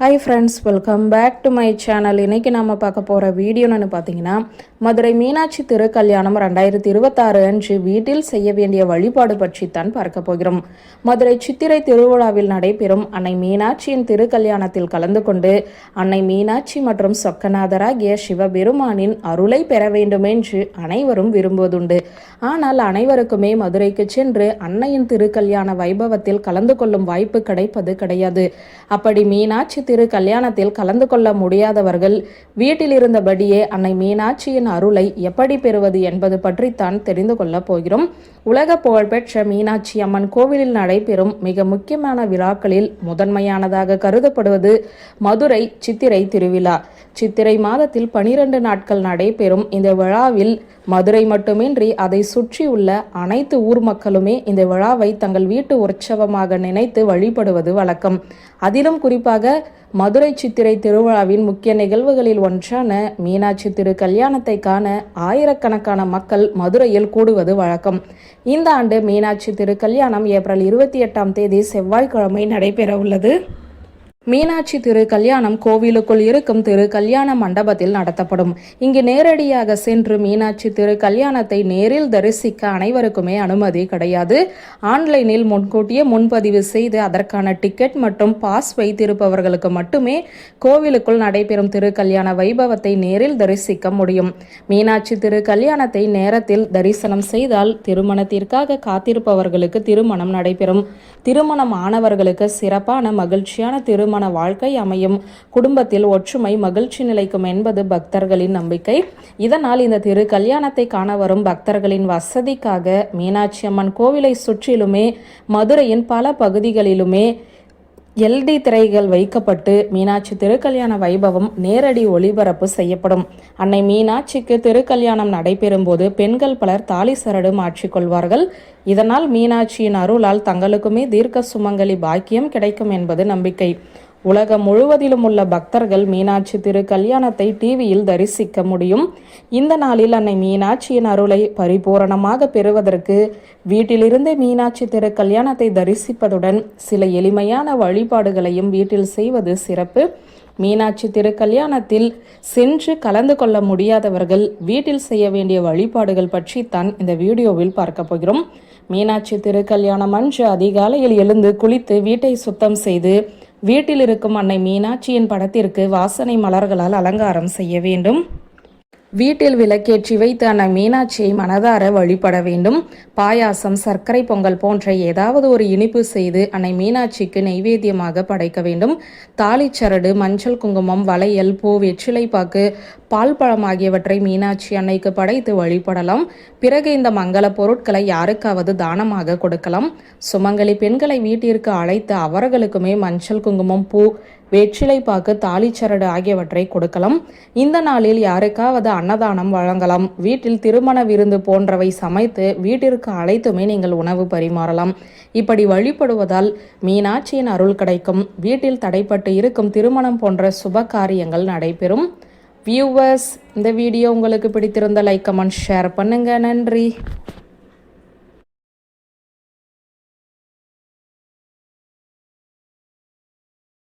Hi friends, welcome back to my channel. இன்றைக்கி நம்ம பார்க்க போகிற வீடியோன்னு பார்த்தீங்கன்னா, மதுரை மீனாட்சி திருக்கல்யாணம் 2026 அன்று வீட்டில் செய்ய வேண்டிய வழிபாடு பற்றி தான் பார்க்க போகிறோம். மதுரை சித்திரை திருவிழாவில் நடைபெறும் அன்னை மீனாட்சியின் திருக்கல்யாணத்தில் கலந்து கொண்டு அன்னை மீனாட்சி மற்றும் சொக்கநாதராகிய சிவபெருமானின் அருளை பெற வேண்டும் என்று அனைவரும் விரும்புவதுண்டு. ஆனால் அனைவருக்குமே மதுரைக்கு சென்று அன்னையின் திருக்கல்யாண வைபவத்தில் கலந்து கொள்ளும் வாய்ப்பு கிடைப்பது கிடையாது. அப்படி மீனாட்சி திரு கல்யாணத்தில் கலந்து கொள்ள முடியாதவர்கள் வீட்டில் இருந்தபடியே அன்னை மீனாட்சியின் அருளை எப்படி பெறுவது என்பது பற்றித்தான் தெரிந்து கொள்ள போகிறோம். உலக புகழ்பெற்ற மீனாட்சி அம்மன் கோவிலில் நடைபெறும் மிக முக்கியமான விழாக்களில் முதன்மையானதாக கருதப்படுவது மதுரை சித்திரை திருவிழா. சித்திரை மாதத்தில் 12 நாட்கள் நடைபெறும் இந்த விழாவில் மதுரை மட்டுமின்றி அதை சுற்றியுள்ள அனைத்து ஊர் மக்களுமே இந்த விழாவை தங்கள் வீட்டு உற்சவமாக நினைத்து வழிபடுவது வழக்கம். அதிலும் குறிப்பாக மதுரை சித்திரை திருவிழாவின் முக்கிய நிகழ்வுகளில் ஒன்றான மீனாட்சி திரு கல்யாணத்தை காண ஆயிரக்கணக்கான மக்கள் மதுரையில் கூடுவது வழக்கம். இந்த ஆண்டு மீனாட்சி திரு கல்யாணம் ஏப்ரல் 28 செவ்வாய்க்கிழமை நடைபெற உள்ளது. மீனாட்சி திரு கல்யாணம் கோவிலுக்குள் இருக்கும் திரு கல்யாண மண்டபத்தில் நடத்தப்படும். இங்கு நேரடியாக சென்று மீனாட்சி திரு கல்யாணத்தை நேரில் தரிசிக்க அனைவருக்குமே அனுமதி கிடையாது. ஆன்லைனில் முன்கூட்டியே முன்பதிவு செய்து அதற்கான டிக்கெட் மற்றும் பாஸ் வைத்திருப்பவர்களுக்கு மட்டுமே கோவிலுக்குள் நடைபெறும் திரு கல்யாண வைபவத்தை நேரில் தரிசிக்க முடியும். மீனாட்சி திரு கல்யாணத்தை நேரத்தில் தரிசனம் செய்தால் திருமணத்திற்காக காத்திருப்பவர்களுக்கு திருமணம் நடைபெறும். திருமணம் ஆனவர்களுக்கு சிறப்பான மகிழ்ச்சியான திருமண வாழ்க்கை அமையும். குடும்பத்தில் ஒற்றுமை மகிழ்ச்சி நிலைக்கும் என்பது பக்தர்களின் நம்பிக்கை. இதனால் இந்த திரு கல்யாணத்தை காண வரும் பக்தர்களின் வசதிக்காக மீனாட்சி அம்மன் கோவிலை சுற்றிலுமே மதுரையின் பல பகுதிகளிலுமே எல்டி திரைகள் வைக்கப்பட்டு மீனாட்சி திருக்கல்யாண வைபவம் நேரடி ஒளிபரப்பு செய்யப்படும். அன்னை மீனாட்சிக்கு திருக்கல்யாணம் நடைபெறும் போது பெண்கள் பலர் தாலி சரடு மாற்றிக்கொள்வார்கள். இதனால் மீனாட்சியின் அருளால் தங்களுக்குமே தீர்க்க சுமங்கலி பாக்கியம் கிடைக்கும் என்பது நம்பிக்கை. உலகம் முழுவதிலும் உள்ள பக்தர்கள் மீனாட்சி திரு கல்யாணத்தை டிவியில் தரிசிக்க முடியும். இந்த நாளில் அன்னை மீனாட்சியின் அருளை பரிபூரணமாக பெறுவதற்கு வீட்டிலிருந்தே மீனாட்சி திரு கல்யாணத்தை தரிசிப்பதுடன் சில எளிமையான வழிபாடுகளையும் வீட்டில் செய்வது சிறப்பு. மீனாட்சி திரு கல்யாணத்தில் சென்று கலந்து கொள்ள முடியாதவர்கள் வீட்டில் செய்ய வேண்டிய வழிபாடுகள் பற்றி தான் இந்த வீடியோவில் பார்க்க போகிறோம். மீனாட்சி திரு கல்யாணம் அன்று அதிகாலையில் எழுந்து குளித்து வீட்டை சுத்தம் செய்து வீட்டில் இருக்கும் அன்னை மீனாட்சியின் படத்திற்கு வாசனை மலர்களால் அலங்காரம் செய்ய வேண்டும். வீட்டில் விளக்கேற்றி வைத்து அன்னை மீனாட்சியை மனதார வழிபட வேண்டும். பாயாசம், சர்க்கரை பொங்கல் போன்ற ஏதாவது ஒரு இனிப்பு செய்து அன்னை மீனாட்சிக்கு நைவேத்தியமாக படைக்க வேண்டும். தாலிச்சரடு, மஞ்சள் குங்குமம், வளையல், பூ, வெற்றிலைப்பாக்கு, பால் பழம் ஆகியவற்றை மீனாட்சி அன்னைக்கு படைத்து வழிபடலாம். பிறகு இந்த மங்கள பொருட்களை யாருக்காவது தானமாக கொடுக்கலாம். சுமங்கலி பெண்களை வீட்டிற்கு அழைத்து அவர்களுக்குமே மஞ்சள் குங்குமம், பூ, வெற்றிலைப்பாக்கு, தாலிச்சரடு ஆகியவற்றை கொடுக்கலாம். இந்த நாளில் யாருக்காவது அன்னதானம் வழங்கலாம். வீட்டில் திருமண விருந்து போன்றவை சமைத்து வீட்டிற்கு அழைத்துமே நீங்கள் உணவு பரிமாறலாம். இப்படி வழிபடுவதால் மீனாட்சியின் அருள் கிடைக்கும். வீட்டில் தடைப்பட்டு இருக்கும் திருமணம் போன்ற சுப காரியங்கள் நடைபெறும். வியூவர்ஸ், இந்த வீடியோ உங்களுக்கு பிடித்திருந்த லைக், கமெண்ட், ஷேர் பண்ணுங்க. நன்றி.